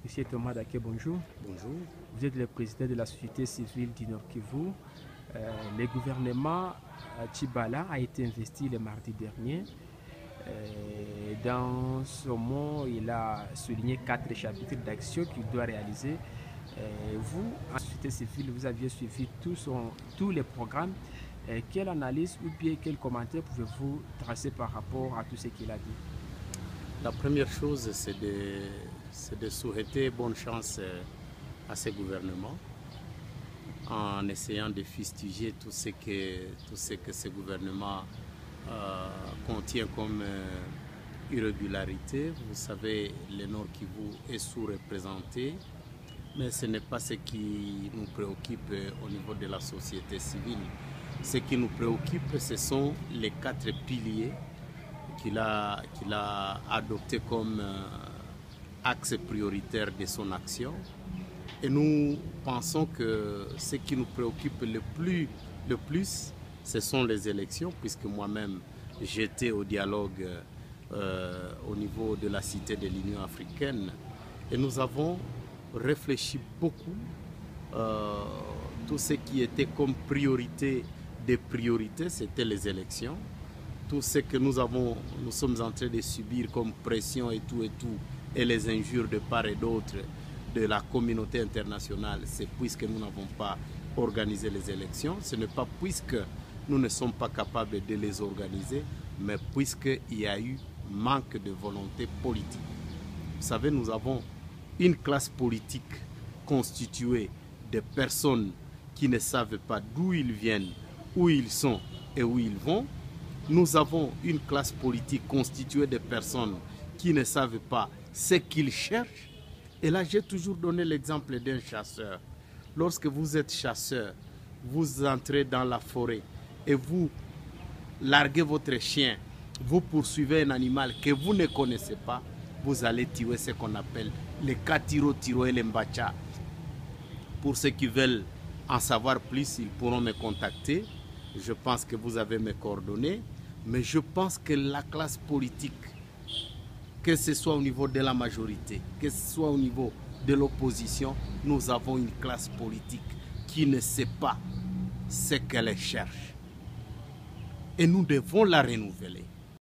Monsieur Thomas Daké, bonjour. Bonjour. Vous êtes le président de la société civile du Nord Kivu. Le gouvernement Tchibala a été investi le mardi dernier. Dans ce mot, il a souligné 4 chapitres d'action qu'il doit réaliser. Vous, en société civile, vous aviez suivi tous les programmes. Quelle analyse ou bien quel commentaire pouvez-vous tracer par rapport à tout ce qu'il a dit? La première chose, c'est de souhaiter bonne chance à ce gouvernement en essayant de fustiger tout ce que ce gouvernement contient comme irrégularité. Vous savez, le Nord Kivu est sous-représenté, mais ce n'est pas ce qui nous préoccupe au niveau de la société civile. Ce qui nous préoccupe, ce sont les 4 piliers qu'il a adoptés comme axe prioritaire de son action. Et nous pensons que ce qui nous préoccupe le plus, ce sont les élections, puisque moi-même, j'étais au dialogue au niveau de la Cité de l'Union africaine. Et nous avons réfléchi beaucoup tout ce qui était comme priorité des priorités, c'était les élections. Tout ce que nous sommes en train de subir comme pression et tout, et les injures de part et d'autre de la communauté internationale, c'est puisque nous n'avons pas organisé les élections. Ce n'est pas puisque nous ne sommes pas capables de les organiser, mais puisqu'il y a eu manque de volonté politique. Vous savez, nous avons une classe politique constituée de personnes qui ne savent pas d'où ils viennent, où ils sont et où ils vont. Nous avons une classe politique constituée de personnes qui ne savent pas ce qu'ils cherchent. Et là, j'ai toujours donné l'exemple d'un chasseur. Lorsque vous êtes chasseur, vous entrez dans la forêt et vous larguez votre chien, vous poursuivez un animal que vous ne connaissez pas, vous allez tuer ce qu'on appelle les Katiro et les Mbacha. Pour ceux qui veulent en savoir plus, ils pourront me contacter. Je pense que vous avez mes coordonnées. Mais je pense que la classe politique, que ce soit au niveau de la majorité, que ce soit au niveau de l'opposition, nous avons une classe politique qui ne sait pas ce qu'elle cherche. Et nous devons la renouveler.